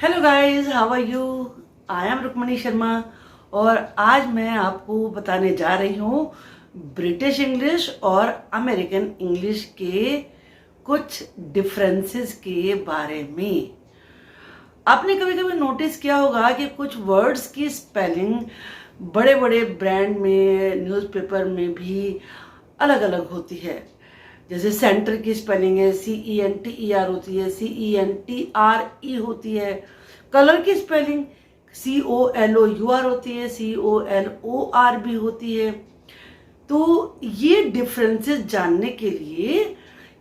Hello guys, how are you? I am Rukmani Sharma और आज मैं आपको बताने जा रही हूँ ब्रिटिश इंग्लिश और अमेरिकन इंग्लिश के कुछ डिफरेंसेस के बारे में। आपने कभी कभी नोटिस किया होगा कि कुछ वर्ड्स की स्पेलिंग बड़े बड़े ब्रांड में, न्यूज़पेपर में भी अलग अलग होती है। जैसे सेंटर की स्पेलिंग है CENTER होती है, CENTRE होती है। कलर की स्पेलिंग COLOUR होती है, COLOR भी होती है। तो ये डिफरेंसेस जानने के लिए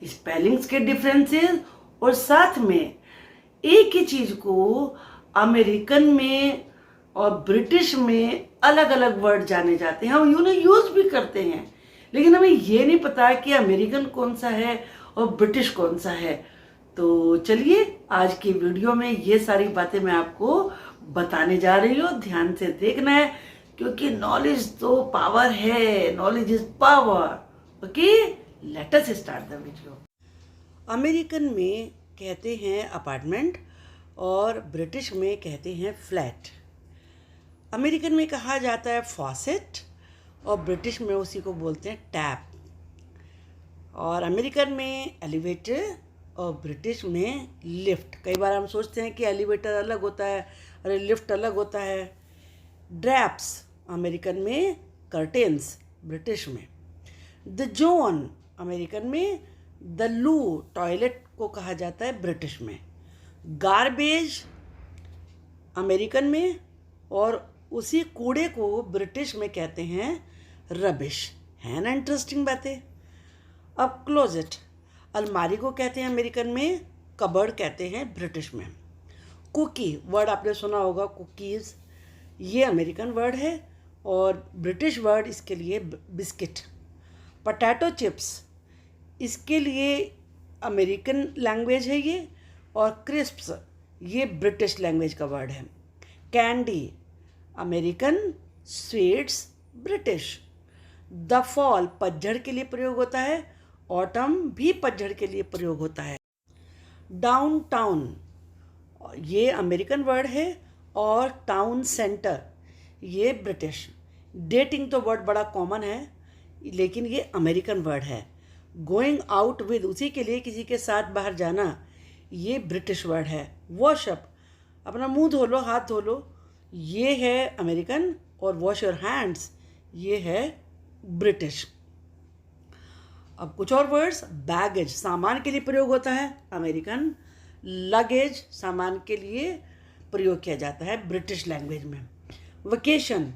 स्पेलिंग्स के डिफरेंसेस और साथ में एक ही चीज को अमेरिकन में और ब्रिटिश में अलग अलग वर्ड जाने जाते हैं, हम यूज भी करते हैं, लेकिन हमें ये नहीं पता कि अमेरिकन कौन सा है और ब्रिटिश कौन सा है। तो चलिए आज की वीडियो में ये सारी बातें मैं आपको बताने जा रही हूँ। ध्यान से देखना है क्योंकि नॉलेज तो पावर है, knowledge is power. Okay, let us start the video. American में कहते हैं अपार्टमेंट और ब्रिटिश में कहते हैं फ्लैट। अमेरिकन में कहा जाता है फॉसेट और ब्रिटिश में उसी को बोलते हैं टैप। और अमेरिकन में एलिवेटर और ब्रिटिश में लिफ्ट। कई बार हम सोचते हैं कि एलिवेटर अलग होता है, अरे लिफ्ट अलग होता है। ड्रैप्स अमेरिकन में, कर्टेन्स ब्रिटिश में। द जोन अमेरिकन में, द लू टॉयलेट को कहा जाता है ब्रिटिश में। गार्बेज अमेरिकन में और उसी कूड़े को ब्रिटिश में कहते हैं रबिश। है ना इंटरेस्टिंग बातें। अब क्लोजेट अलमारी को कहते हैं अमेरिकन में, कबर्ड कहते हैं ब्रिटिश में। कुकी वर्ड आपने सुना होगा, कुकीज़, ये अमेरिकन वर्ड है और ब्रिटिश वर्ड इसके लिए बिस्किट। पोटैटो चिप्स इसके लिए अमेरिकन लैंग्वेज है ये, और क्रिस्प्स ये ब्रिटिश लैंग्वेज का वर्ड है। Candy American, sweets British. The fall पतझड़ के लिए प्रयोग होता है, ऑटम भी पतझड़ के लिए प्रयोग होता है। डाउनटाउन ये अमेरिकन वर्ड है और टाउन सेंटर ये ब्रिटिश। डेटिंग तो वर्ड बड़ा कॉमन है लेकिन ये अमेरिकन वर्ड है। गोइंग आउट विद उसी के लिए किसी के साथ बाहर जाना, ये ब्रिटिश वर्ड है। वॉशअप अपना मुंह धो लो, हाथ धो लो, ये है अमेरिकन। और वॉश योर हैंड्स ये है ब्रिटिश। अब कुछ और वर्ड्स। बैगेज सामान के लिए प्रयोग होता है अमेरिकन। लगेज सामान के लिए प्रयोग किया जाता है ब्रिटिश लैंग्वेज में। वेकेशन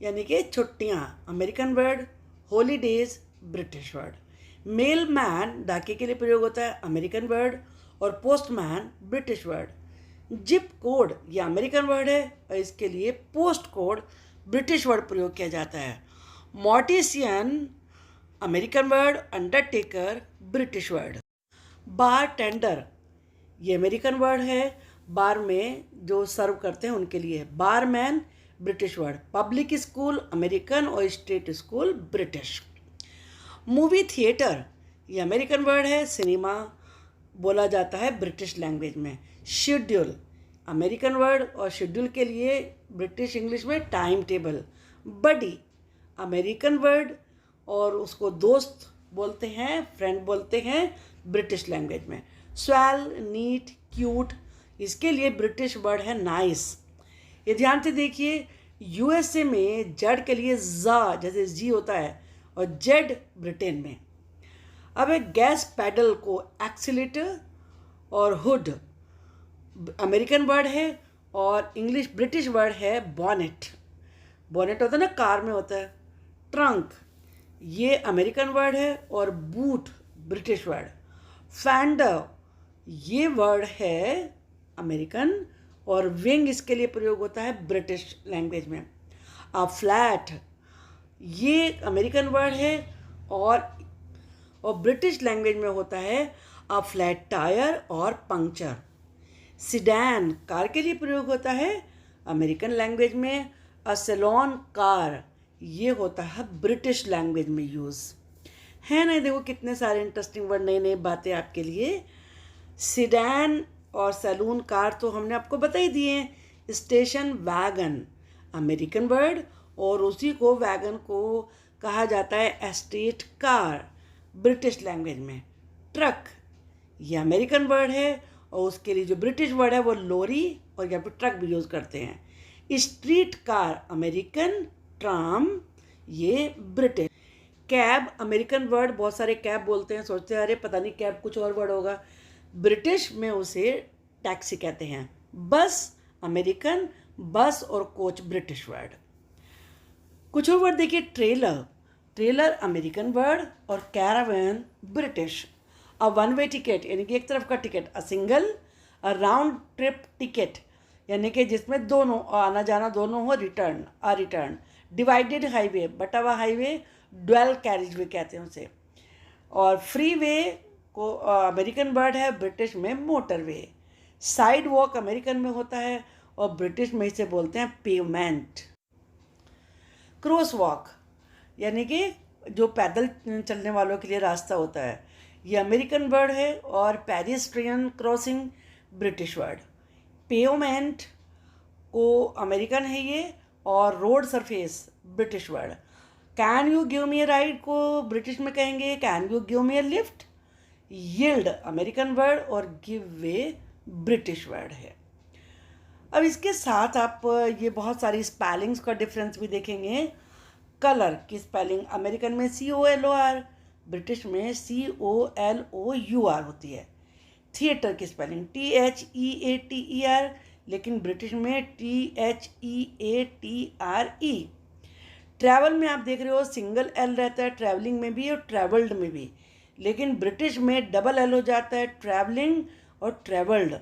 यानी कि छुट्टियाँ American word. Holidays British word. Mail man डाके के लिए प्रयोग होता है अमेरिकन वर्ड और postman British word. Zip code ये अमेरिकन वर्ड है और इसके लिए पोस्ट कोड ब्रिटिश वर्ड प्रयोग किया जाता है। Mortician American word, undertaker British word. Bartender ये अमेरिकन वर्ड है, बार में जो सर्व करते हैं उनके लिए। Barman British word. Public school American और state school British. Movie theatre ये अमेरिकन वर्ड है, सिनेमा बोला जाता है ब्रिटिश लैंग्वेज में। शेड्यूल अमेरिकन वर्ड और शेड्यूल के लिए ब्रिटिश इंग्लिश में time table. Buddy American word और उसको दोस्त बोलते हैं, फ्रेंड बोलते हैं ब्रिटिश लैंग्वेज में। स्वेल, नीट, क्यूट इसके लिए ब्रिटिश वर्ड है नाइस। ये ध्यान से देखिए, USA में जेड के लिए जा जैसे जी होता है और जेड ब्रिटेन में। अब एक गैस पैडल को एक्सीलेटर और हुड अमेरिकन वर्ड है और इंग्लिश ब्रिटिश वर्ड है बॉनेट। बॉनेट होता है ना, कार में होता है। ट्रंक ये अमेरिकन वर्ड है और बूट ब्रिटिश वर्ड। फैंडर ये वर्ड है अमेरिकन और विंग इसके लिए प्रयोग होता है ब्रिटिश लैंग्वेज में। अ फ्लैट ये अमेरिकन वर्ड है और ब्रिटिश लैंग्वेज में होता है अ फ्लैट टायर और पंक्चर। सिडैन कार के लिए प्रयोग होता है अमेरिकन लैंग्वेज में। अ सैलून कार ये होता है ब्रिटिश लैंग्वेज में यूज़। है ना, देखो कितने सारे इंटरेस्टिंग वर्ड, नई नई बातें आपके लिए। सिडैन और सैलून कार तो हमने आपको बता ही दिए। स्टेशन वैगन अमेरिकन वर्ड, और उसी को वैगन को कहा जाता है एस्टेट कार ब्रिटिश लैंग्वेज में। ट्रक ये अमेरिकन वर्ड है, और उसके लिए जो ब्रिटिश वर्ड है वो लोरी और या फिर ट्रक भी यूज़ करते हैं। स्ट्रीट कार अमेरिकन, ट्राम ये ब्रिटिश। कैब अमेरिकन वर्ड, बहुत सारे कैब बोलते हैं, सोचते हैं अरे पता नहीं कैब कुछ और वर्ड होगा, ब्रिटिश में उसे टैक्सी कहते हैं। बस अमेरिकन, बस और कोच ब्रिटिश वर्ड। कुछ और वर्ड देखिए, ट्रेलर, ट्रेलर अमेरिकन वर्ड और Caravan British. A one way ticket यानी कि एक तरफ का ticket, a single, a round trip ticket यानी कि जिसमें दोनों आना जाना दोनों हो, रिटर्न, अ रिटर्न। डिवाइडेड हाईवे बटा हुआ हाईवे, ड्वेल कैरिज वे कहते हैं उसे। और फ्री वे को अमेरिकन वर्ड है, ब्रिटिश में motor way. Side walk American में होता है और ब्रिटिश में इसे बोलते हैं पेवमेंट। क्रॉस वॉक यानी कि जो पैदल चलने वालों के लिए रास्ता होता है, ये अमेरिकन वर्ड है, और pedestrian crossing British word. Pavement को अमेरिकन है ये, और road surface British word. Can you give me a ride को ब्रिटिश में कहेंगे can you give me a lift. Yield American word और गिव वे ब्रिटिश वर्ड है। अब इसके साथ आप ये बहुत सारी स्पेलिंग्स का डिफरेंस भी देखेंगे। कलर की स्पेलिंग अमेरिकन में COLOR, ब्रिटिश में COLOUR होती है। थिएटर की स्पेलिंग THEATER, लेकिन ब्रिटिश में THEATRE। ट्रैवल में आप देख रहे हो सिंगल L रहता है, ट्रैवलिंग में भी और ट्रैवल्ड में भी, लेकिन ब्रिटिश में डबल L हो जाता है, ट्रैवलिंग और ट्रैवल्ड।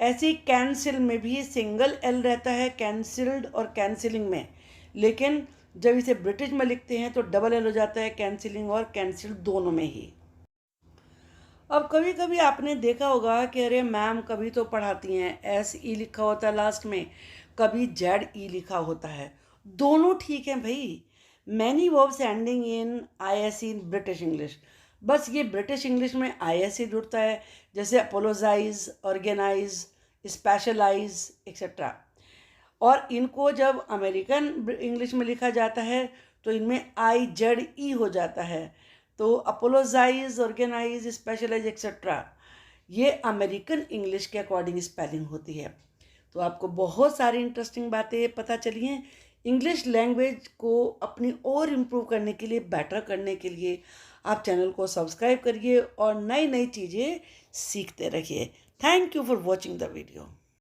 ऐसे ही कैंसिल में भी सिंगल L रहता है, कैंसिल्ड और कैंसिलिंग में, लेकिन जब इसे ब्रिटिश में लिखते हैं तो डबल L हो जाता है, कैंसिलिंग और कैंसिल्ड दोनों में ही। अब कभी कभी आपने देखा होगा कि अरे मैम कभी तो पढ़ाती हैं SE लिखा होता है लास्ट में, कभी ZE लिखा होता है, दोनों ठीक हैं भाई। Many verbs ending in ISE in British English, बस ये ब्रिटिश इंग्लिश में ISE जुड़ता है, जैसे अपोलोजाइज, ऑर्गेनाइज, स्पेशलाइज एक्सेट्रा। और इनको जब अमेरिकन इंग्लिश में लिखा जाता है तो इनमें IZE हो जाता है। तो अपोलोजाइज, ऑर्गेनाइज, स्पेशलाइज एक्सेट्रा ये अमेरिकन इंग्लिश के अकॉर्डिंग स्पेलिंग होती है। तो आपको बहुत सारी इंटरेस्टिंग बातें पता चली हैं। इंग्लिश लैंग्वेज को अपनी और इम्प्रूव करने के लिए, बेटर करने के लिए आप चैनल को सब्सक्राइब करिए और नई नई चीज़ें सीखते रहिए। Thank you for watching the video.